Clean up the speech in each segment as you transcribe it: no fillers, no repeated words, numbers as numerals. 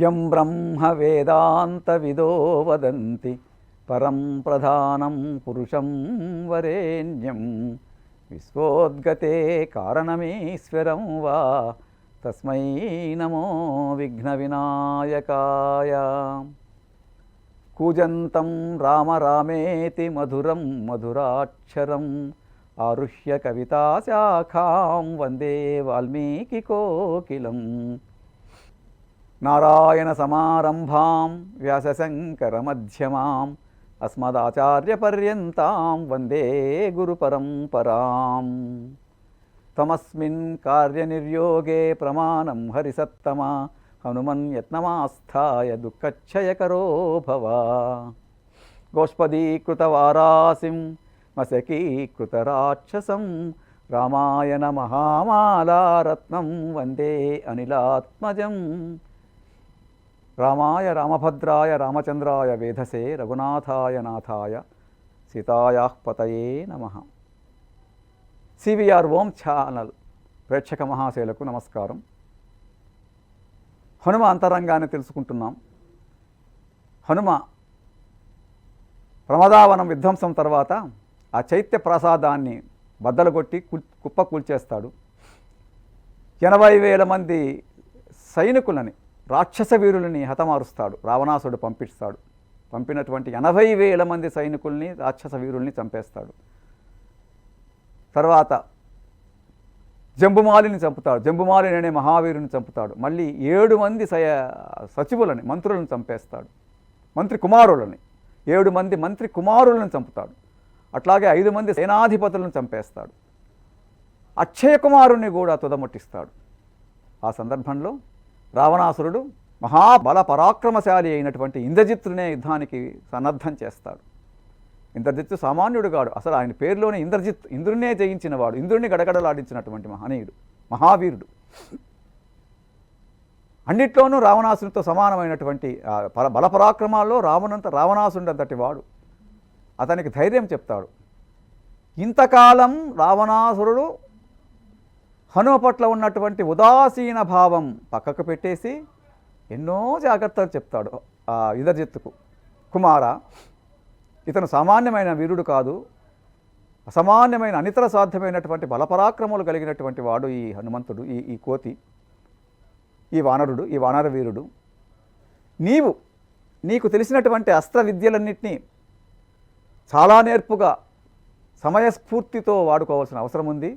యం బ్రహ్మ వేదాంతవిదో వదంతి పరం ప్రధానం పురుషం వరేణ్యం విశ్వోద్గతే కారణమీశ్వరం వా తస్మై నమో విఘ్న వినాయకాయ. కూజంతం రామ రామేతి మధురం మధురాక్షరం ఆరుహ్య కవితాశాఖాం వందే వాల్మీకి కోకిలం. నారాయణ సమారంభాం వ్యాసశంకరమధ్యమాం అస్మదాచార్యపర్యంతాం వందే గురుపరంపరాం. తమస్మిన్ కార్యనిర్యోగే ప్రమాణం హరిసత్తమా హనుమన్ యత్నమాస్థాయ దుఃఖక్షయకరో భవ. గోష్పదీకృతవారాసిం మశకీకృతరాక్షసం రామాయణ మహామాలారత్నం వందే అనిలాత్మజం. రామాయ రామభద్రాయ రామచంద్రాయ వేధసే రఘునాథాయ నాథాయ సీతాయా పతయే నమః. సివిఆర్ ఓం ఛానల్ ప్రేక్షక మహాశయులకు నమస్కారం. హనుమ అంతరంగాన్ని తెలుసుకుంటున్నాం. హనుమ ప్రమదావనం విధ్వంసం తర్వాత ఆ చైత్య ప్రసాదాన్ని బద్దలుగొట్టి కుప్ప కూల్చేస్తాడు. 80,000 మంది సైనికులని రాక్షస వీరులని హతమారుస్తాడు. రావణాసుడు పంపిస్తాడు. పంపినటువంటి 80,000 మంది సైనికుల్ని రాక్షస వీరుల్ని చంపేస్తాడు. తర్వాత జంబుమాలిని చంపుతాడు. జంబుమాలిని అనే మహావీరుని చంపుతాడు. మళ్ళీ 7 మంది సచివులని మంత్రులను చంపేస్తాడు. మంత్రి కుమారులని 7 మంది మంత్రి కుమారులను చంపుతాడు. అట్లాగే 5 మంది సేనాధిపతులను చంపేస్తాడు. అక్షయ కుమారుణ్ణి కూడా తుదముట్టిస్తాడు. ఆ సందర్భంలో రావణాసురుడు మహాబల పరాక్రమశాలి అయినటువంటి ఇంద్రజిత్తునే యుద్ధానికి సన్నద్ధం చేస్తాడు. ఇంద్రజిత్తు సామాన్యుడు కాడు. అసలు ఆయన పేరులోనే ఇంద్రజిత్, ఇంద్రుడినే జయించినవాడు, ఇంద్రుడిని గడగడలాడించినటువంటి మహనీయుడు, మహావీరుడు. అన్నిట్లోనూ రావణాసునితో సమానమైనటువంటి బలపరాక్రమాల్లో రావణాసురుడంతటి వాడు. అతనికి ధైర్యం చెప్తాడు. ఇంతకాలం రావణాసురుడు హనుమ పట్ల ఉన్నటువంటి ఉదాసీన భావం పక్కకు పెట్టేసి ఎన్నో జాగ్రత్తలు చెప్తాడు ఆ ఇంద్రజిత్తుకు. కుమార, ఇతను సామాన్యమైన వీరుడు కాదు, అసామాన్యమైన అనితర సాధ్యమైనటువంటి బలపరాక్రమాలు కలిగినటువంటి వాడు ఈ హనుమంతుడు, ఈ కోతి, ఈ వానరుడు, ఈ వానర వీరుడు. నీకు తెలిసినటువంటి అస్త్ర విద్యలన్నింటినీ చాలా నేర్పుగా సమయస్ఫూర్తితో వాడుకోవాల్సిన అవసరం ఉంది.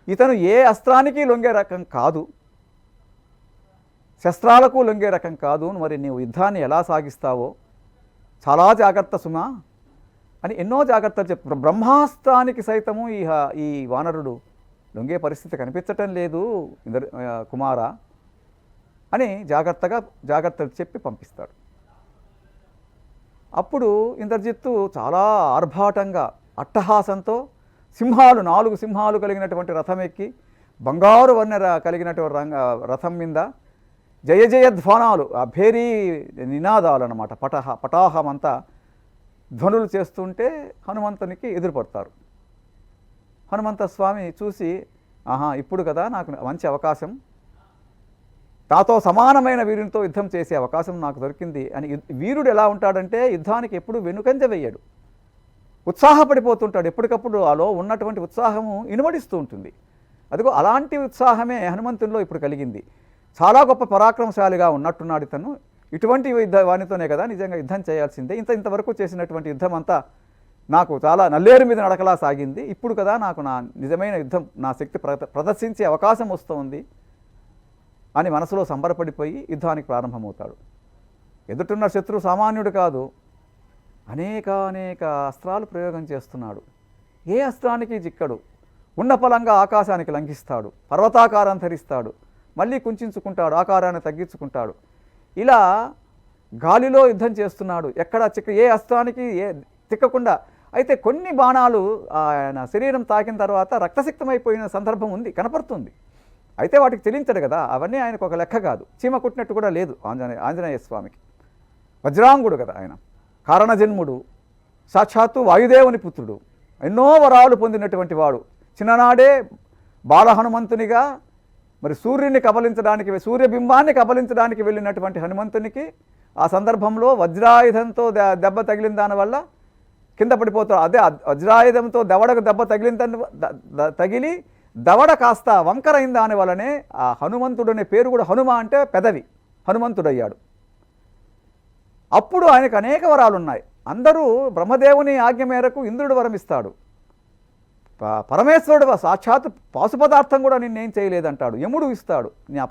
ఇతను ఏ అస్త్రానికి లొంగే రకం కాదు, శస్త్రాలకు లొంగే రకం కాదు. మరి నీవు యుద్ధాన్ని ఎలా సాగిస్తావో చాలా జాగ్రత్త సుమా అని ఎన్నో జాగ్రత్తలు చెప్తారు. బ్రహ్మాస్త్రానికి సైతము ఈ వానరుడు లొంగే పరిస్థితి కనిపించటం లేదు కుమార అని జాగ్రత్తలు చెప్పి పంపిస్తాడు. అప్పుడు ఇంద్రజిత్తు చాలా ఆర్భాటంగా అట్టహాసంతో 4 సింహాలు కలిగినటువంటి రథం ఎక్కి బంగారు వన్నెర కలిగినటువంటి రథం మీద జయ జయధ్వానాలు, ఆ భేరీ నినాదాలు అన్నమాట, పటాహమంతా ధ్వనులు చేస్తుంటే హనుమంతునికి ఎదురుపడతారు. హనుమంత స్వామి చూసి, ఇప్పుడు కదా నాకు మంచి అవకాశం, నాతో సమానమైన వీరునితో యుద్ధం చేసే అవకాశం నాకు దొరికింది అని. వీరుడు ఎలా ఉంటాడంటే యుద్ధానికి ఎప్పుడు వెనుకంజ వేయడు, ఉత్సాహపడిపోతుంటాడు. ఎప్పటికప్పుడు ఆలో ఉన్నటువంటి ఉత్సాహము ఇనుమడిస్తూ ఉంటుంది. అదిగో అలాంటి ఉత్సాహమే హనుమంతునిలో ఇప్పుడు కలిగింది. చాలా గొప్ప పరాక్రమశాలిగా ఉన్నట్టున్నాడు ఇతను. ఇటువంటి వానితోనే కదా నిజంగా యుద్ధం చేయాల్సిందే. ఇంతవరకు చేసినటువంటి యుద్ధం అంతా నాకు చాలా నల్లేరు మీద నడకలా సాగింది. ఇప్పుడు కదా నాకు నా నిజమైన యుద్ధం, నా శక్తి ప్రదర్శించే అవకాశం వస్తుంది అని మనసులో సంబరపడిపోయి యుద్ధానికి ప్రారంభమవుతాడు. ఎదుటిన్న శత్రువు సామాన్యుడు కాదు, అనేక అస్త్రాలు ప్రయోగం చేస్తున్నాడు. ఏ అస్త్రానికి చిక్కడు. ఉన్న పలంగా ఆకాశానికి లంఘిస్తాడు, పర్వతాకారం ధరిస్తాడు, మళ్ళీ కుంచుకుంటాడు, ఆకారాన్ని తగ్గించుకుంటాడు. ఇలా గాలిలో యుద్ధం చేస్తున్నాడు. ఎక్కడ ఏ అస్త్రానికి చిక్కకుండా. అయితే కొన్ని బాణాలు ఆయన శరీరం తాకిన తర్వాత రక్తసిక్తమైపోయిన సందర్భం ఉంది, కనపడుతుంది. అయితే వాటికి చెల్లించడు కదా, అవన్నీ ఆయనకు ఒక లెక్క కాదు. చీమ కుట్టినట్టు కూడా లేదు ఆంజనేయ స్వామికి. వజ్రాంగుడు కదా ఆయన, కారణజన్ముడు, సాక్షాత్తు వాయుదేవుని పుత్రుడు, ఎన్నో వరాలు పొందినటువంటి వాడు. చిన్ననాడే బాలహనుమంతునిగా మరి సూర్యుని కబలించడానికి, సూర్యబింబాన్ని కబలించడానికి వెళ్ళినటువంటి హనుమంతునికి ఆ సందర్భంలో వజ్రాయుధంతో దెబ్బ తగిలిన దానివల్ల కింద పడిపోతాడు. అదే వజ్రాయుధంతో దవడకు దెబ్బ తగిలి దవడ కాస్త వంకరైన దాని వల్లనే ఆ హనుమంతుడు అనే పేరు కూడా, హనుమ అంటే పెదవి, హనుమంతుడయ్యాడు. అప్పుడు ఆయనకు అనేక వరాలు ఉన్నాయి. అందరూ బ్రహ్మదేవుని ఆజ్ఞ మేరకు ఇంద్రుడు వరం ఇస్తాడు. పరమేశ్వరుడు సాక్షాత్ పాశు పదార్థం కూడా నిన్నేం చేయలేదంటాడు. యముడు ఇస్తాడు,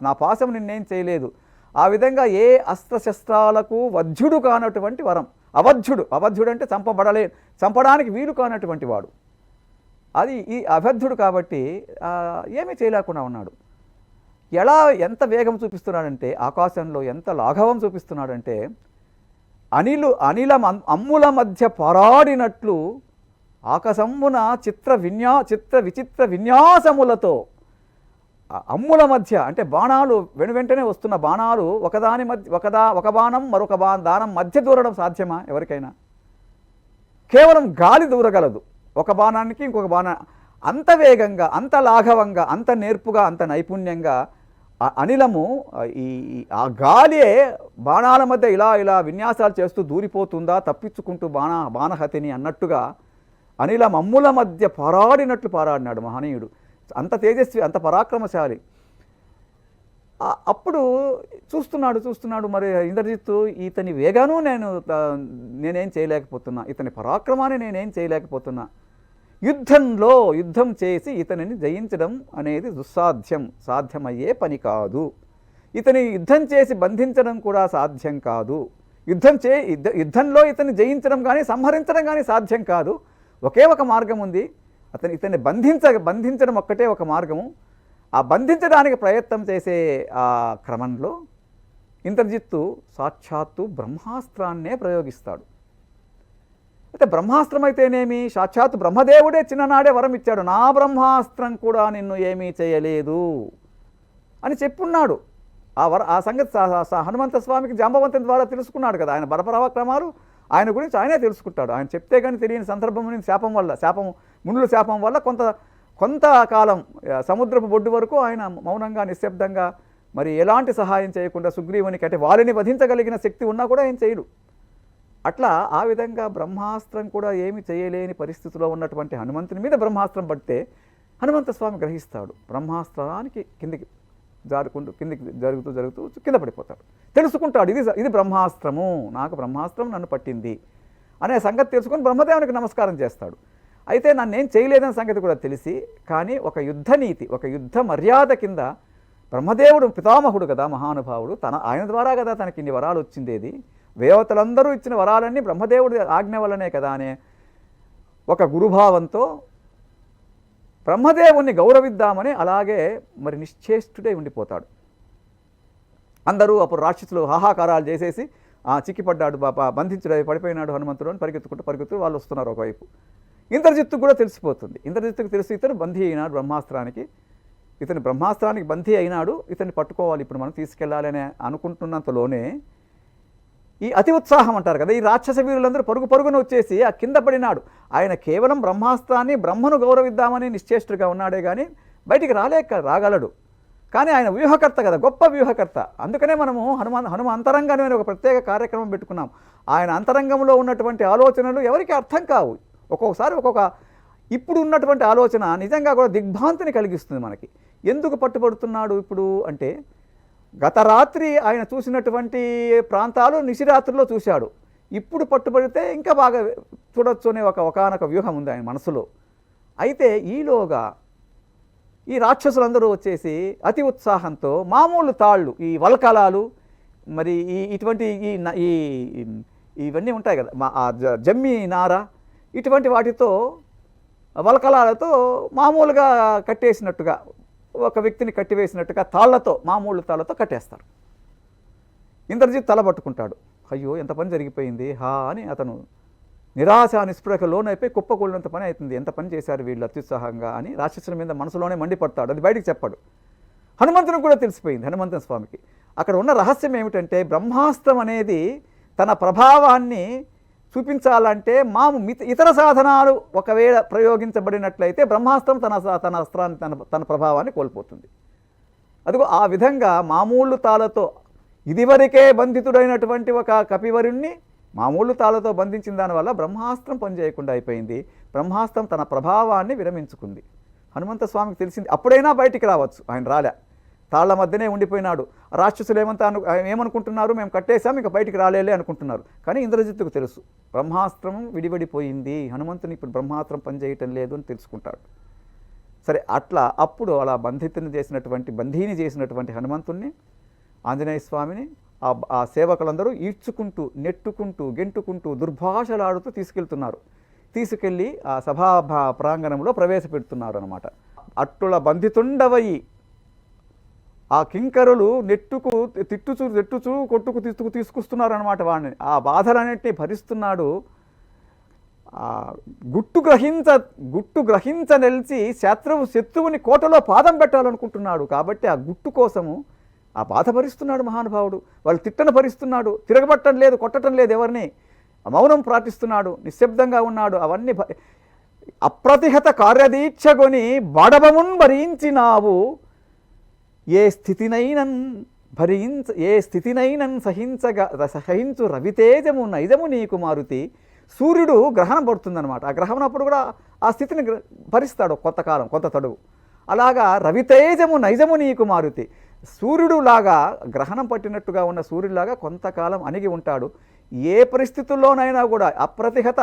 నా పాశం నిన్నేం చేయలేదు. ఆ విధంగా ఏ అస్త్రశస్త్రాలకు వధ్యుడు కానటువంటి వరం, అవధ్యుడు అంటే చంపడానికి వీలు కానటువంటి వాడు, అది ఈ అభధ్యుడు కాబట్టి ఏమీ చేయలేకుండా ఉన్నాడు. ఎంత వేగం చూపిస్తున్నాడంటే, ఆకాశంలో ఎంత లాఘవం చూపిస్తున్నాడంటే, అమ్ముల మధ్య పోరాడినట్లు ఆకాశమున చిత్ర విచిత్ర విన్యాసములతో, అమ్ముల మధ్య అంటే బాణాలు వెంటనే వస్తున్న బాణాలు ఒకదాని మధ్య ఒక బాణం మరొక దానం మధ్య దూరడం సాధ్యమా ఎవరికైనా? కేవలం గాలి దూరగలదు ఒక బాణానికి ఇంకొక బాణం. అంత వేగంగా, అంత లాఘవంగా, అంత నేర్పుగా, అంత నైపుణ్యంగా అనిలము ఆ గాలియే బాణాల మధ్య ఇలా విన్యాసాలు చేస్తూ దూరిపోతుందా, తప్పించుకుంటూ బాణహతిని అన్నట్టుగా అనిలం అమ్ముల మధ్య పోరాడినాడు మహనీయుడు. అంత తేజస్వి, అంత పరాక్రమశాలి. అప్పుడు చూస్తున్నాడు మరి ఇంద్రజిత్తు, ఇతని వేగాను నేనేం చేయలేకపోతున్నా, ఇతని పరాక్రమాన్ని నేనేం చేయలేకపోతున్నా. యుద్ధం చేసి ఇతనిని జయించడం అనేది సాధ్యమయ్యే పని కాదు. ఇతని యుద్ధం చేసి బంధించడం కూడా సాధ్యం కాదు. యుద్ధంలో ఇతన్ని జయించడం కానీ సంహరించడం కానీ సాధ్యం కాదు. ఒకే ఒక మార్గం ఉంది, ఇతన్ని బంధించడం ఒక్కటే ఒక మార్గము. ఆ బంధించడానికి ప్రయత్నం చేసే ఆ క్రమంలో ఇంద్రజిత్తు సాక్షాత్తు బ్రహ్మాస్త్రాన్నే ప్రయోగిస్తాడు. అయితే బ్రహ్మాస్త్రం అయితేనేమి, సాక్షాత్తు బ్రహ్మదేవుడే చిన్ననాడే వరం ఇచ్చాడు, నా బ్రహ్మాస్త్రం కూడా నిన్ను ఏమీ చేయలేదు అని చెప్పున్నాడు. ఆ సంగతి హనుమంత స్వామికి జాంబవంతుని ద్వారా తెలుసుకున్నాడు కదా. ఆయన బలపరాక్రమాలు ఆయన గురించి ఆయనే తెలుసుకుంటాడు. ఆయన చెప్తే కానీ తెలియని సందర్భం మునుల శాపం వల్ల కొంతకాలం సముద్రపు బొడ్డు వరకు ఆయన మౌనంగా నిశ్శబ్దంగా, మరి ఎలాంటి సహాయం చేయకుండా సుగ్రీవునికి, అంటే వారిని వధించగలిగిన శక్తి ఉన్నా కూడా ఏం చేయడు. అట్లా ఆ విధంగా బ్రహ్మాస్త్రం కూడా ఏమి చేయలేని పరిస్థితిలో ఉన్నటువంటి హనుమంతుని మీద బ్రహ్మాస్త్రం పడితే హనుమంత స్వామి గ్రహిస్తాడు. బ్రహ్మాస్త్రానికి కిందికి జరుగుతూ కింద పడిపోతాడు. తెలుసుకుంటాడు, ఇది బ్రహ్మాస్త్రము, నాకు బ్రహ్మాస్త్రం నన్ను పట్టింది అనే సంగతి తెలుసుకొని బ్రహ్మదేవునికి నమస్కారం చేస్తాడు. అయితే నన్నేం చేయలేదనే సంగతి కూడా తెలిసి, కానీ ఒక యుద్ధ నీతి, ఒక యుద్ధ మర్యాద కింద బ్రహ్మదేవుడు పితామహుడు కదా, మహానుభావుడు, ఆయన ద్వారా కదా తనకి ఇన్ని వరాలు వచ్చిందేది. దేవతలందరూ ఇచ్చిన వరాలన్నీ బ్రహ్మదేవుడి ఆజ్ఞ వల్లనే కదా అనే ఒక గురుభావంతో బ్రహ్మదేవుణ్ణి గౌరవిద్దామని అలాగే మరి నిశ్చేష్టుడై ఉండిపోతాడు. అందరూ అప్పుడు రాక్షసులు హాహాకారాలు చేసేసి చిక్కిపడ్డాడు, బంధించుడై పడిపోయినాడు హనుమంతుడు అని పరిగెత్తుకుంటూ వాళ్ళు వస్తున్నారు. ఒకవైపు ఇంద్రజిత్తు కూడా తెలిసిపోతుంది. ఇంద్రజిత్తుకు తెలిసి ఇతను బందీ అయినాడు బ్రహ్మాస్త్రానికి, ఇతని బ్రహ్మాస్త్రానికి బందీ అయినాడు, ఇతన్ని పట్టుకోవాలి, ఇప్పుడు మనం తీసుకెళ్ళాలి అని అనుకుంటున్నంతలోనే ఈ అతి ఉత్సాహం అంటారు కదా, ఈ రాక్షస వీరులందరూ పరుగున వచ్చేసి ఆ కింద పడినాడు. ఆయన కేవలం బ్రహ్మాస్త్రాన్ని, బ్రహ్మను గౌరవిద్దామని నిశ్చేష్టుగా ఉన్నాడే కానీ బయటికి రాగలడు. కానీ ఆయన వ్యూహకర్త కదా, గొప్ప వ్యూహకర్త. అందుకనే మనము హనుమ అంతరంగానే ఒక ప్రత్యేక కార్యక్రమం పెట్టుకున్నాం. ఆయన అంతరంగంలో ఉన్నటువంటి ఆలోచనలు ఎవరికి అర్థం కావు. ఒక్కొక్కసారి ఇప్పుడు ఉన్నటువంటి ఆలోచన నిజంగా కూడా దిగ్భ్రాంతిని కలిగిస్తుంది మనకి. ఎందుకు పట్టుబడుతున్నాడు ఇప్పుడు అంటే, గత రాత్రి ఆయన చూసినటువంటి ప్రాంతాలు నిశిరాత్రిలో చూశాడు, ఇప్పుడు పట్టుబడితే ఇంకా బాగా చూడొచ్చు అనే ఒకానొక వ్యూహం ఉంది ఆయన మనసులో. అయితే ఈలోగా ఈ రాక్షసులందరూ వచ్చేసి అతి ఉత్సాహంతో మామూలు తాళ్ళు, ఈ వల్కలాలు, మరి ఇటువంటి ఇవన్నీ ఉంటాయి కదా, జమ్మి నార, ఇటువంటి వాటితో వల్కలాలతో మామూలుగా కట్టేసినట్టుగా, ఒక వ్యక్తిని కట్టివేసినట్టుగా మామూలు తాళ్లతో కట్టేస్తారు. ఇంద్రజిత్ తల పట్టుకుంటాడు, అయ్యో ఎంత పని జరిగిపోయింది అని అతను నిరాశ నిస్పృహకు లోనైపోయి కుప్పకూలినంత పని అవుతుంది, ఎంత పని చేశారు వీళ్ళు అత్యుత్సాహంగా అని రాక్షసుల మీద మనసులోనే మండిపడతాడు. అది బయటికి చెప్పాడు. హనుమంతునికి కూడా తెలిసిపోయింది, హనుమంతుని స్వామికి. అక్కడ ఉన్న రహస్యం ఏమిటంటే, బ్రహ్మాస్త్రం అనేది తన ప్రభావాన్ని చూపించాలంటే ఇతర సాధనాలు ఒకవేళ ప్రయోగించబడినట్లయితే బ్రహ్మాస్త్రం తన అస్త్రాన్ని తన ప్రభావాన్ని కోల్పోతుంది. అదిగో ఆ విధంగా మామూలు తాళతో ఇదివరకే బంధితుడైనటువంటి ఒక కపివరుణ్ణి మామూలు తాళతో బంధించిన దానివల్ల బ్రహ్మాస్త్రం పనిచేయకుండా అయిపోయింది. బ్రహ్మాస్త్రం తన ప్రభావాన్ని విరమించుకుంది. హనుమంత స్వామికి తెలిసింది అప్పుడైనా బయటికి రావచ్చు, ఆయన రాలే, తాళ్ల మధ్యనే ఉండిపోయినాడు. రాక్షసులు ఏమనుకుంటున్నారు, మేము కట్టేశాం ఇంకా బయటికి రాలేలే అనుకుంటున్నారు. కానీ ఇంద్రజిత్తుకు తెలుసు బ్రహ్మాస్త్రం విడివడిపోయింది, హనుమంతుని ఇప్పుడు బ్రహ్మాస్త్రం పనిచేయటం లేదు అని తెలుసుకుంటాడు. సరే అప్పుడు అలా బంధీని చేసినటువంటి హనుమంతుణ్ణి, ఆంజనేయ స్వామిని ఆ సేవకులందరూ ఈడ్చుకుంటూ నెట్టుకుంటూ గెంటుకుంటూ దుర్భాషలాడుతూ తీసుకెళ్ళి ఆ సభా ప్రాంగణంలో ప్రవేశపెడుతున్నారు అన్నమాట. అట్టుల బంధితుండవయి ఆ కింకరులు తిట్టుచూ కొట్టుకు తీసుకొస్తున్నారు అనమాట. వాడిని ఆ బాధలన్నింటినీ భరిస్తున్నాడు. గుట్టు గ్రహించనిలిచి శత్రువుని కోటలో పాదం పెట్టాలనుకుంటున్నాడు. కాబట్టి ఆ గుట్టు కోసము ఆ బాధ భరిస్తున్నాడు మహానుభావుడు. వాళ్ళు తిట్టను భరిస్తున్నాడు, తిరగబట్టడం లేదు, కొట్టడం లేదు, ఎవరిని మౌనం ప్రార్థిస్తున్నాడు, నిశ్శబ్దంగా ఉన్నాడు. అవన్నీ అప్రతిహత కార్యదీక్షగొని బాడబమున్ భరించినావు, ఏ స్థితినైనన్ సహించు రవితేజము నైజము నీకు మారుతి. సూర్యుడు గ్రహణం పడుతుందన్నమాట. ఆ గ్రహణం అప్పుడు కూడా ఆ స్థితిని భరిస్తాడు కొంతకాలం, కొంత తడువు. అలాగా రవితేజము నైజము నీకు మారుతి, సూర్యుడు లాగా గ్రహణం పట్టినట్టుగా ఉన్న సూర్యుడిలాగా కొంతకాలం అణిగి ఉంటాడు. ఏ పరిస్థితుల్లోనైనా కూడా అప్రతిహత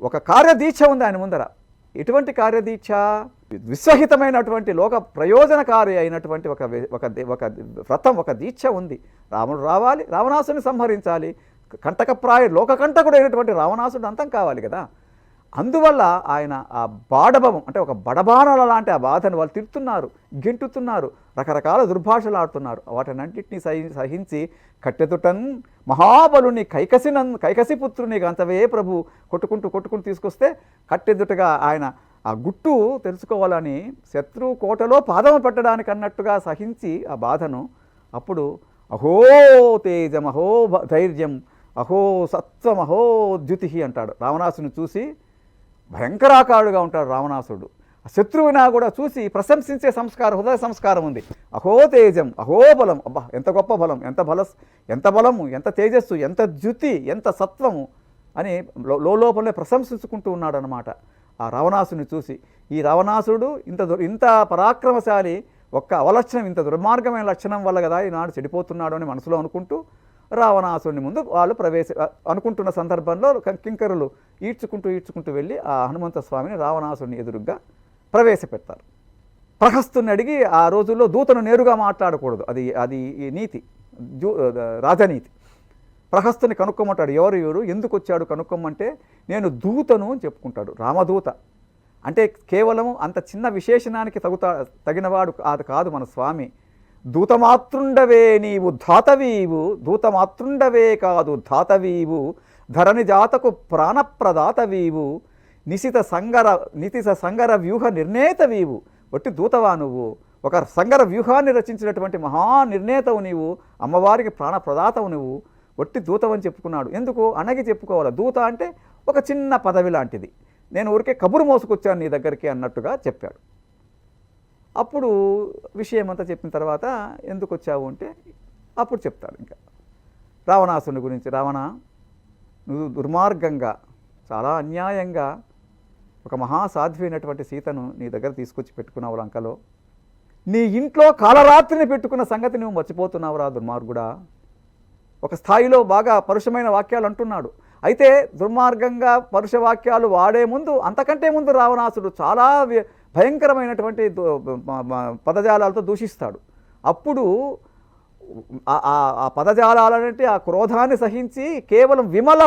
ఒక కార్యదీక్ష ఉంది ఆయన ముందర. ఎటువంటి కార్యదీక్ష? విశ్వహితమైనటువంటి లోక ప్రయోజనకారి అయినటువంటి ఒక వ్రతం, ఒక దీక్ష ఉంది. రాముడు రావాలి, రావణాసుని సంహరించాలి, లోకకంటకుడు అయినటువంటి రావణాసుడు అంతం కావాలి కదా. అందువల్ల ఆయన ఆ బాడభవం అంటే ఒక బడబాణల లాంటి ఆ బాధను వాళ్ళు తిడుతున్నారు, గెంటుతున్నారు, రకరకాల దుర్భాషలు వాటినన్నింటినీ సహించి కట్టెదుటన్ మహాబలుని కైకసిపుత్రుని గంతవే ప్రభు కొట్టుకుంటూ తీసుకొస్తే కట్టెదుటగా ఆయన ఆ గుట్టు తెలుసుకోవాలని శత్రు కోటలో పాదము పెట్టడానికి అన్నట్టుగా సహించి ఆ బాధను అప్పుడు అహో తేజం, అహో ధైర్యం, అహో సత్వం, అహో ద్యుతి అంటాడు. రావణాసుని చూసి భయంకరాకారుడుగా ఉంటాడు రావణాసుడు. శత్రువునా కూడా చూసి ప్రశంసించే హృదయ సంస్కారం ఉంది. అహో తేజం, అహో బలం, అబ్బా ఎంత గొప్ప బలం, ఎంత బలము, ఎంత తేజస్సు, ఎంత ద్యుతి, ఎంత సత్వము అని లోపలే ప్రశంసించుకుంటూ ఉన్నాడు అనమాట ఆ రావణాసుని చూసి. ఈ రావణాసుడు ఇంత పరాక్రమశాలి, ఒక్క అవలక్షణం, ఇంత దుర్మార్గమైన లక్షణం వల్ల కదా ఈనాడు చెడిపోతున్నాడు అని మనసులో అనుకుంటూ రావణాసుని ముందు వాళ్ళు అనుకుంటున్న సందర్భంలో కింకరులు ఈడ్చుకుంటూ వెళ్ళి ఆ హనుమంత స్వామిని రావణాసుని ఎదురుగ్గా ప్రవేశపెడతారు. ప్రహస్తుని అడిగి, ఆ రోజుల్లో దూతను నేరుగా మాట్లాడకూడదు, అది నీతి, రాజనీతి. ప్రహస్తుని కనుక్కోమంటాడు. ఎవరు ఎందుకు వచ్చాడు కనుక్కోమంటే నేను దూతను అని చెప్పుకుంటాడు. రామదూత అంటే కేవలం అంత చిన్న విశేషణానికి తగినవాడు కాదు మన స్వామి. దూతమాతృండవే నీవు ధాతవీవు, దూతమాతృండవే కాదు ధాతవీవు, ధరణి జాతకు ప్రాణప్రదాతవీవు, నిశిత సంగర వ్యూహ నిర్ణేతవీవు. ఒట్టి దూతవా నువ్వు, ఒక సంగర వ్యూహాన్ని రచించినటువంటి మహానిర్ణేతవు నీవు, అమ్మవారికి ప్రాణప్రదాతవు నువ్వు, ఒట్టి దూతవని చెప్పుకున్నాడు. ఎందుకు అణగి చెప్పుకోవాలి? దూత అంటే ఒక చిన్న పదవి లాంటిది, నేను ఊరికే కబురు మోసుకొచ్చాను నీ దగ్గరికి అన్నట్టుగా చెప్పాడు. అప్పుడు విషయం అంతా చెప్పిన తర్వాత ఎందుకు వచ్చావు అంటే అప్పుడు చెప్తాడు ఇంకా రావణాసుని గురించి. రావణ, నువ్వు దుర్మార్గంగా, చాలా అన్యాయంగా ఒక మహాసాధ్వైనటువంటి సీతను నీ దగ్గర తీసుకొచ్చి పెట్టుకున్నావు లంకలో. నీ ఇంట్లో కాలరాత్రిని పెట్టుకున్న సంగతి నువ్వు మర్చిపోతున్నావురా దుర్మార్గుడా. ఒక స్థాయిలో బాగా పరుషమైన వాక్యాలు అంటున్నాడు. అయితే దుర్మార్గంగా పరుష వాక్యాలు వాడే ముందు, అంతకంటే ముందు రావణాసుడు చాలా భయంకరమైనటువంటి పదజాలాలతో దూషిస్తాడు. అప్పుడు ఆ పదజాలాలంటే ఆ క్రోధాన్ని సహించి కేవలం విమల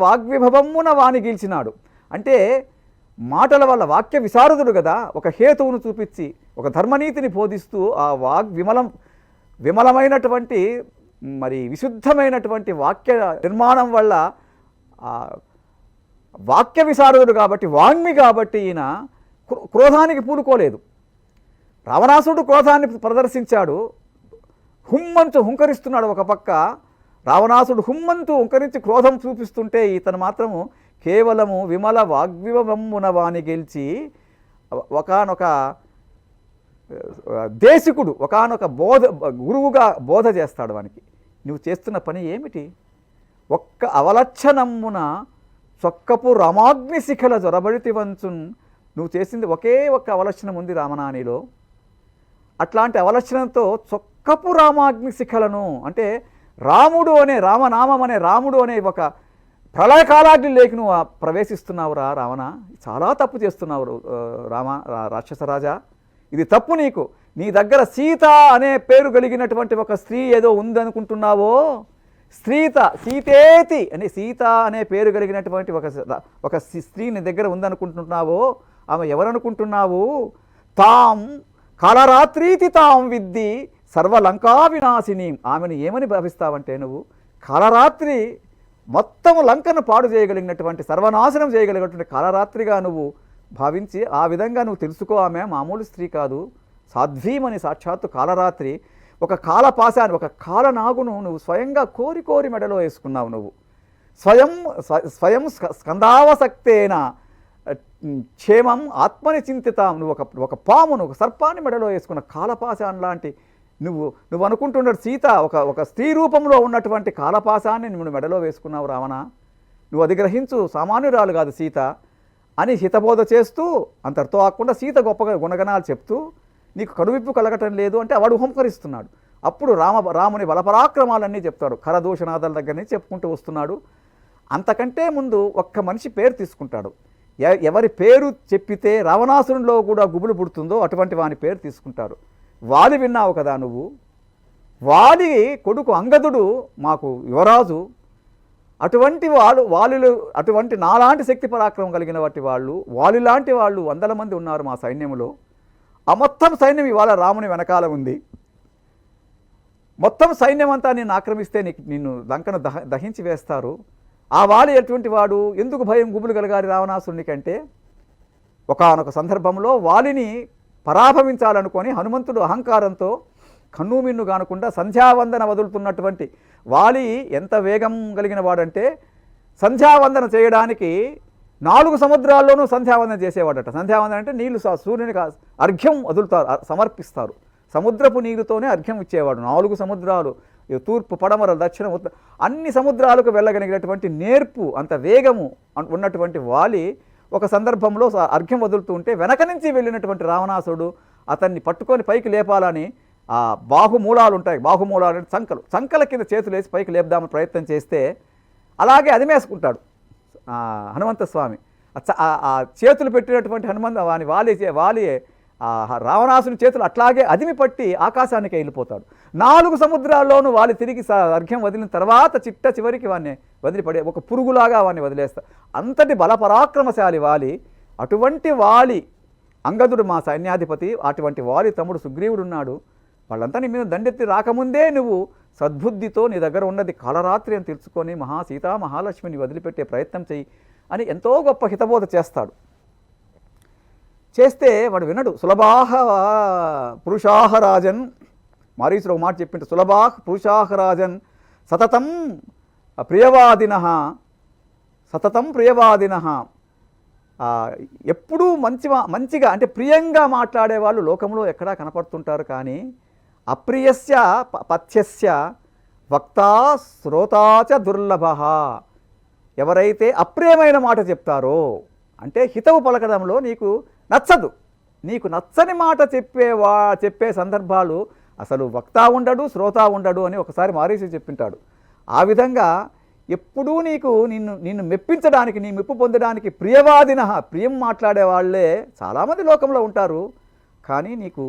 వాగ్విభవమున వాణి గీల్చినాడు. అంటే మాటల వల్ల వాక్య విశారదుడు కదా, ఒక హేతువును చూపించి ఒక ధర్మనీతిని బోధిస్తూ ఆ విమలమైనటువంటి మరి విశుద్ధమైనటువంటి వాక్య నిర్మాణం వల్ల వాక్య విశారదుడు కాబట్టి, వాంగ్మి కాబట్టి ఈయన క్రోధానికి పూనుకోలేదు. రావణాసుడు క్రోధాన్ని ప్రదర్శించాడు, హుమ్మంతు హుంకరిస్తున్నాడు. ఒక పక్క రావణాసుడు హుమ్మంతు హుంకరించి క్రోధం చూపిస్తుంటే ఇతను మాత్రము కేవలము విమల వాగ్వివమున వాణి గెలిచి ఒకానొక దేశికుడు ఒకానొక గురువుగా బోధ చేస్తాడు వానికి. నువ్వు చేస్తున్న పని ఏమిటి? ఒక్క అవలక్షణమున చొక్కపు రామాగ్ని శిఖల జొరబడితి వంచున్. నువ్వు చేసింది ఒకే ఒక్క అవలక్షణం ఉంది రామనానిలో. అట్లాంటి అవలక్షణంతో చొక్కపు రామాగ్ని శిఖలను, అంటే రాముడు అనే రామనామం అనే రాముడు అనే ఒక ప్రళయకాలాగ్ని లేకి నువ్వు ప్రవేశిస్తున్నావురా రావణ. చాలా తప్పు చేస్తున్నావు రాక్షసరాజా. ఇది తప్పు. నీ దగ్గర సీత అనే పేరు కలిగినటువంటి ఒక స్త్రీ ఏదో ఉందనుకుంటున్నావో, సీతేతి అని సీత అనే పేరు కలిగినటువంటి ఒక స్త్రీ నీ దగ్గర ఉందనుకుంటున్నావో, ఆమె ఎవరనుకుంటున్నావు? తాం కాలరాత్రీతి తాం విద్ది సర్వలంకా వినాశిని. ఆమెను ఏమని భావిస్తావంటే, నువ్వు కాలరాత్రి మొత్తం లంకను పాడు చేయగలిగినటువంటి, సర్వనాశనం చేయగలిగినటువంటి కాలరాత్రిగా నువ్వు భావించి ఆ విధంగా నువ్వు తెలుసుకో. ఆమె మామూలు స్త్రీ కాదు, సాధ్వీమని సాక్షాత్తు కాలరాత్రి. ఒక కాలపాశాన్ని, ఒక కాలనాగును నువ్వు స్వయంగా కోరి మెడలో వేసుకున్నావు. నువ్వు స్వయం స్కందావసక్తేన క్షేమం ఆత్మని చింతితాం. నువ్వు ఒక పామును, ఒక సర్పాన్ని మెడలో వేసుకున్న కాలపాశాన్ని లాంటి నువ్వు అనుకుంటున్నాడు సీత ఒక స్త్రీ రూపంలో ఉన్నటువంటి కాలపాశాన్ని నువ్వు మెడలో వేసుకున్నావు రావణ. నువ్వు అది గ్రహించు, సామాన్యురాలు కాదు సీత అని హితబోధ చేస్తూ, అంతటితో కాకుండా సీత గొప్ప గుణగణాలు చెప్తూ నీకు కడువిప్పు కలగటం లేదు అంటే వాడు హుంకరిస్తున్నాడు. అప్పుడు రాముని బలపరాక్రమాలన్నీ చెప్తాడు. ఖరదూషణాదుల దగ్గర నుంచి చెప్పుకుంటూ వస్తున్నాడు. అంతకంటే ముందు ఒక్క మనిషి పేరు తీసుకుంటాడు. ఎవరి పేరు చెప్పితే రావణాసురునిలో కూడా గుబులు పుడుతుందో అటువంటి వాని పేరు తీసుకుంటారు. వాలి విన్నావు కదా నువ్వు. వాలి కొడుకు అంగదుడు మాకు యువరాజు. అటువంటి వాలులు, అటువంటి నాలాంటి శక్తి పరాక్రమం కలిగిన వాటి వాళ్ళు, వాలిలాంటి వాళ్ళు 100 మంది ఉన్నారు మా సైన్యంలో. ఆ మొత్తం సైన్యం ఇవాళ రాముని వెనకాల ఉంది. మొత్తం సైన్యం అంతా నిన్ను ఆక్రమిస్తే నిన్ను లంకను దహించి వేస్తారు. ఆ వాలి ఎటువంటి వాడు? ఎందుకు భయం గుబులు కలగాలి రావణాసురునికంటే, ఒకానొక సందర్భంలో వాలిని పరాభవించాలనుకొని హనుమంతుడు అహంకారంతో కన్ను మిన్ను కానకుండా సంధ్యావందన వదులుతున్నటువంటి వాలి ఎంత వేగం కలిగిన వాడంటే, సంధ్యావందన చేయడానికి 4 సముద్రాల్లోనూ సంధ్యావందన చేసేవాడట. సంధ్యావందన అంటే నీళ్లు సూర్యునికి అర్ఘ్యం వదులుతారు, సమర్పిస్తారు. సముద్రపు నీరుతోనే అర్ఘ్యం ఇచ్చేవాడు. 4 సముద్రాలు, తూర్పు, పడమర, దక్షిణ, ఉత్తర అన్ని సముద్రాలకు వెళ్ళగలిగినటువంటి నేర్పు, అంత వేగము ఉన్నటువంటి వాలి ఒక సందర్భంలో అర్ఘ్యం వదులుతూ ఉంటే వెనక నుంచి వెళ్ళినటువంటి రావణాసురుడు అతన్ని పట్టుకొని పైకి లేపాలని ఆ బాహుమూలాలు ఉంటాయి, బాహుమూలాలు అంటే చంకల కింద చేతులు వేసి పైకి లేపుదామని ప్రయత్నం చేస్తే అలాగే అదిమేసుకుంటాడు హనుమంత స్వామి. ఆ చేతులు పెట్టినటువంటి వాలి రావణాసుని చేతులు అట్లాగే అదిమి పట్టి ఆకాశానికి వెళ్ళిపోతాడు. 4 సముద్రాల్లోనూ వాలి తిరిగి అర్ఘ్యం వదిలిన తర్వాత చివరికి వాడిని వదిలిపడే ఒక పురుగులాగా వాడిని వదిలేస్తాడు. అంతటి బలపరాక్రమశాలి వాలి. అటువంటి వాలి అంగదుడు మా సైన్యాధిపతి. అటువంటి వాలి తమ్ముడు సుగ్రీవుడు ఉన్నాడు. వాళ్ళంతా నీ మీద దండెత్తి రాకముందే నువ్వు సద్బుద్ధితో నీ దగ్గర ఉన్నది కాలరాత్రి అని తెలుసుకొని సీతా మహాలక్ష్మిని వదిలిపెట్టే ప్రయత్నం చెయ్యి అని ఎంతో గొప్ప హితబోధ చేస్తాడు. చేస్తే వాడు వినడు. సులభాహ పురుషాహ రాజన్, మారీచుడు ఒక మాట చెప్పింటే, సులభాహ పురుషాహ రాజన్ సతతం ప్రియవాదిన. ఎప్పుడూ మంచిగా అంటే ప్రియంగా మాట్లాడే వాళ్ళు లోకంలో ఎక్కడా కనపడుతుంటారు. కానీ అప్రియస్య పథ్యస్య వక్తా శ్రోతాచ దుర్లభ. ఎవరైతే అప్రియమైన మాట చెప్తారో అంటే హితవు పలకడంలో నీకు నచ్చదు, నీకు నచ్చని మాట చెప్పే సందర్భాలు అసలు వక్తా ఉండడు, శ్రోత ఉండడు అని ఒకసారి మారీచి చెప్పింటాడు. ఆ విధంగా ఎప్పుడూ నిన్ను మెప్పించడానికి, నీ మెప్పు పొందడానికి ప్రియం మాట్లాడే వాళ్ళే చాలామంది లోకంలో ఉంటారు. కానీ నీకు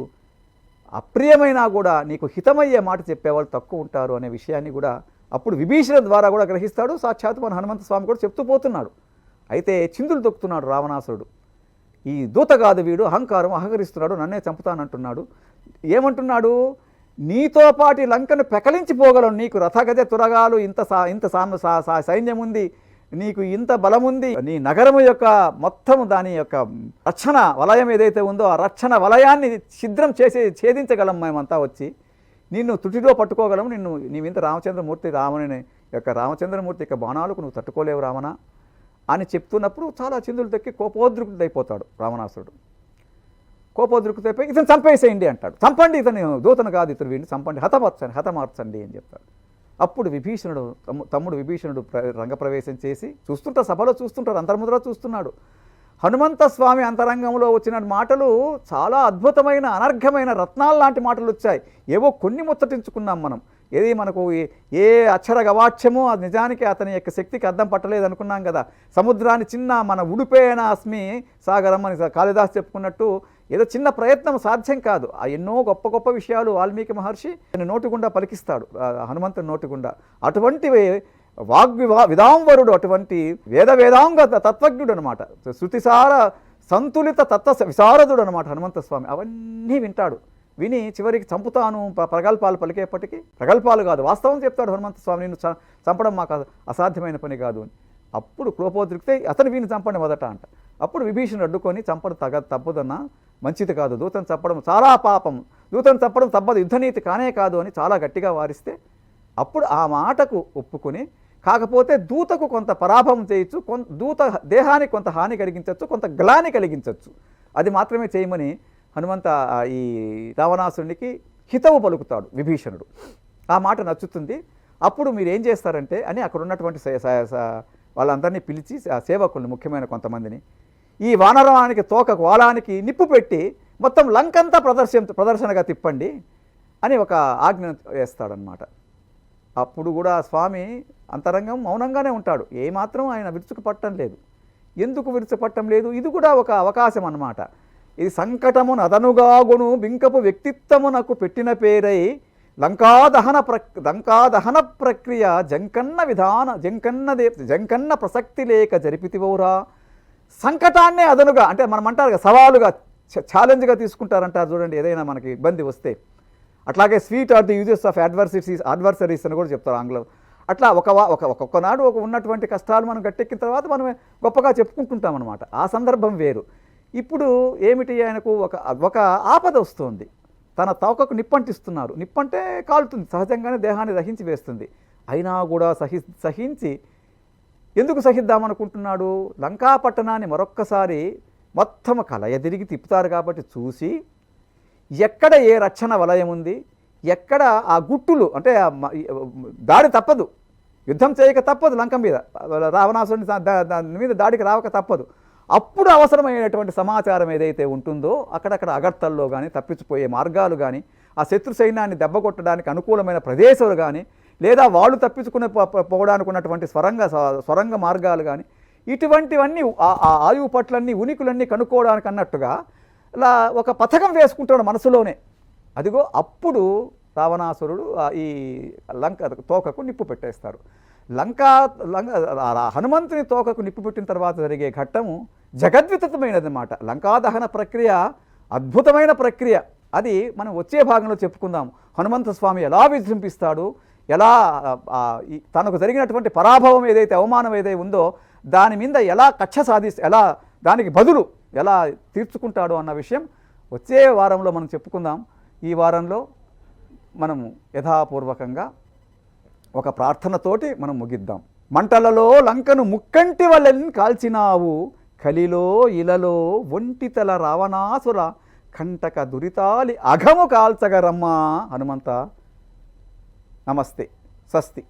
అప్రియమైనా కూడా నీకు హితమయ్యే మాట చెప్పేవాళ్ళు తక్కువ ఉంటారు అనే విషయాన్ని కూడా అప్పుడు విభీషణ ద్వారా కూడా గ్రహిస్తాడు. సాక్షాత్ మన హనుమంత స్వామి కూడా చెప్తూ పోతున్నాడు. అయితే చిందులు తొక్కుతున్నాడు రావణాసురుడు. ఈ దూత కాదు వీడు, అహంకరిస్తున్నాడు, నన్నే చంపుతానంటున్నాడు. ఏమంటున్నాడు? నీతో పాటి లంకను పెకలించిపోగలను, నీకు రథగజ తురగాలు ఇంత సైన్యం ఉంది, నీకు ఇంత బలముంది, నీ నగరము యొక్క మొత్తం దాని యొక్క రక్షణ వలయం ఏదైతే ఉందో ఆ రక్షణ వలయాన్ని ఛిద్రం ఛేదించగలం మేమంతా వచ్చి, నిన్ను తుటిలో పట్టుకోగలము, నీ ఇంత రామచంద్రమూర్తి యొక్క బాణాలకు నువ్వు తట్టుకోలేవు రావణ అని చెప్తున్నప్పుడు చాలా చిందులు తక్కి కోపోద్రిక్తుడైపోతాడు రావణాసురుడు. కోపోద్రిక్తుడైపోయి ఇతను చంపేసేయండి అంటాడు. చంపండి, ఇతను దూతను కాదు, ఇతను వీడిని చంపండి, హతమార్చండి అని చెప్తాడు. అప్పుడు విభీషణుడు తమ్ముడు విభీషణుడు రంగప్రవేశం చేసి చూస్తుంటారు, సభలో చూస్తుంటారు, అంతర్ముద్ర చూస్తున్నాడు. హనుమంత స్వామి అంతరంగంలో వచ్చిన మాటలు చాలా అద్భుతమైన అనర్ఘమైన రత్నాల లాంటి మాటలు వచ్చాయి. ఏవో కొన్ని ముచ్చటించుకున్నాం మనం. ఏది మనకు ఏ అక్షర గవాక్ష్యమో అది నిజానికి అతని యొక్క శక్తికి అద్దం పట్టలేదు అనుకున్నాం కదా. సముద్రాన్ని చిన్న మన ఉడిపోయిన అస్మి సాగరం అని కాళిదాస్ చెప్పుకున్నట్టు ఏదో చిన్న ప్రయత్నం సాధ్యం కాదు. ఆ ఎన్నో గొప్ప గొప్ప విషయాలు వాల్మీకి మహర్షి నోటిగుండా పలికిస్తాడు, హనుమంతుని నోటిగుండా. అటువంటివి విదాంవరుడు, అటువంటి వేదాంగ తత్వజ్ఞుడు అనమాట, శృతిసార సంతులిత తత్వ విశారదుడు అనమాట హనుమంత స్వామి. అవన్నీ వింటాడు. విని చివరికి చంపుతాను ప్రగల్భాలు పలికేపటికి, ప్రగల్భాలు కాదు వాస్తవం చెప్తాడు హనుమంత స్వామి, నిన్ను చంపడం మాకు అసాధ్యమైన పని కాదు అని. అప్పుడు కోపోద్రిక్తే అతను వీని చంపండి మొదట అంట. అప్పుడు విభీషణుడు అడ్డుకొని చంపడం తప్పదన్నా, మంచిది కాదు, దూతను చంపడం చాలా పాపం, దూతను చంపడం తప్పదు, యుద్ధనీతి కానే కాదు అని చాలా గట్టిగా వారిస్తే అప్పుడు ఆ మాటకు ఒప్పుకొని, కాకపోతే దూతకు కొంత పరాభవం చేయొచ్చు, దూత దేహానికి కొంత హాని కలిగించవచ్చు, కొంత గ్లాని కలిగించవచ్చు, అది మాత్రమే చేయమని హనుమంత ఈ రావణాసురునికి హితవు పలుకుతాడు విభీషణుడు. ఆ మాట నచ్చుతుంది. అప్పుడు మీరు ఏం చేస్తారంటే అని అక్కడ ఉన్నటువంటి వాళ్ళందరినీ పిలిచి సేవకుల్ని ముఖ్యమైన కొంతమందిని ఈ వానరానికి తోకకు వాలానికి నిప్పు పెట్టి మొత్తం లంకంతా ప్రదర్శనగా తిప్పండి అని ఒక ఆజ్ఞ వేస్తాడనమాట. అప్పుడు కూడా స్వామి అంతరంగం మౌనంగానే ఉంటాడు, ఏమాత్రం ఆయన విరుచుకుపట్టం లేదు. ఎందుకు విరుచుపట్టం లేదు? ఇది కూడా ఒక అవకాశం అన్నమాట. ఇది సంకటమును అదనుగాగును బింకపు వ్యక్తిత్వమునకు పెట్టిన పేరై లంకాదహన ప్రక్రియ జంకన్న ప్రసక్తి లేక జరిపితివోరా. సంకటాన్నే అదనుగా, అంటే మనం అంటారు కదా సవాలుగా, ఛాలెంజ్గా తీసుకుంటారంటారు చూడండి, ఏదైనా మనకి ఇబ్బంది వస్తే. అట్లాగే sweet or the uses of adversaries అని కూడా చెప్తారు ఆంగ్లం. అట్లా ఒక్కొక్కనాడు ఉన్నటువంటి కష్టాలు మనం గట్టెక్కిన తర్వాత మనం గొప్పగా చెప్పుకుంటుంటాం అనమాట. ఆ సందర్భం వేరు. ఇప్పుడు ఏమిటి, ఆయనకు ఒక ఆపద వస్తుంది. తన తోకకు నిప్పంటిస్తున్నారు. నిప్పంటే కాలుతుంది, సహజంగానే దేహాన్ని దహించి వేస్తుంది. అయినా కూడా సహించి ఎందుకు సహిద్దామనుకుంటున్నాడు? లంకా పట్టణాన్ని మరొక్కసారి మొత్తం కలయదిరిగి తిప్పుతారు కాబట్టి చూసి ఎక్కడ ఏ రక్షణ వలయం ఉంది, ఎక్కడ ఆ గుట్టులు, అంటే దాడి తప్పదు, యుద్ధం చేయక తప్పదు, లంక మీద రావణాసురుని మీద దాడికి రావక తప్పదు. అప్పుడు అవసరమైనటువంటి సమాచారం ఏదైతే ఉంటుందో అక్కడక్కడ అగర్తల్లో కానీ తప్పించిపోయే మార్గాలు కానీ, ఆ శత్రు సైన్యాన్ని దెబ్బకొట్టడానికి అనుకూలమైన ప్రదేశాలు కానీ, లేదా వాళ్ళు తప్పించుకునే పోవడానికి ఉన్నటువంటి స్వరంగ మార్గాలు కానీ, ఇటువంటివన్నీ ఆ ఆయువు పట్లన్నీ ఉనికులన్నీ కనుక్కోవడానికి అన్నట్టుగా ఇలా ఒక పథకం వేసుకుంటాడు మనసులోనే. అదిగో అప్పుడు రావణాసురుడు ఈ లంక తోకకు నిప్పు పెట్టేస్తారు. హనుమంతుని తోకకు నిప్పు పెట్టిన తర్వాత జరిగే ఘట్టము జగద్వితమైనదన్నమాట. లంకాదహన ప్రక్రియ అద్భుతమైన ప్రక్రియ. అది మనం వచ్చే భాగంలో చెప్పుకుందాం. హనుమంత స్వామి ఎలా విజృంభిస్తాడు, ఎలా తనకు జరిగినటువంటి పరాభవం ఏదైతే, అవమానం ఏదైతే ఉందో దాని మీద ఎలా కక్ష ఎలా దానికి బదులు ఎలా తీర్చుకుంటాడో అన్న విషయం వచ్చే వారంలో మనం చెప్పుకుందాం. ఈ వారంలో మనము యథాపూర్వకంగా ఒక ప్రార్థనతోటి మనం ముగిద్దాం. మంటలలో లంకను ముక్కంటి వలెని కాల్చినావు, కలిలో ఇలలో ఒంటితల రావణాసుర కంటక దురితాలి అఘము కాల్చగరమ్మా హనుమంత. నమస్తే, స్వస్తి.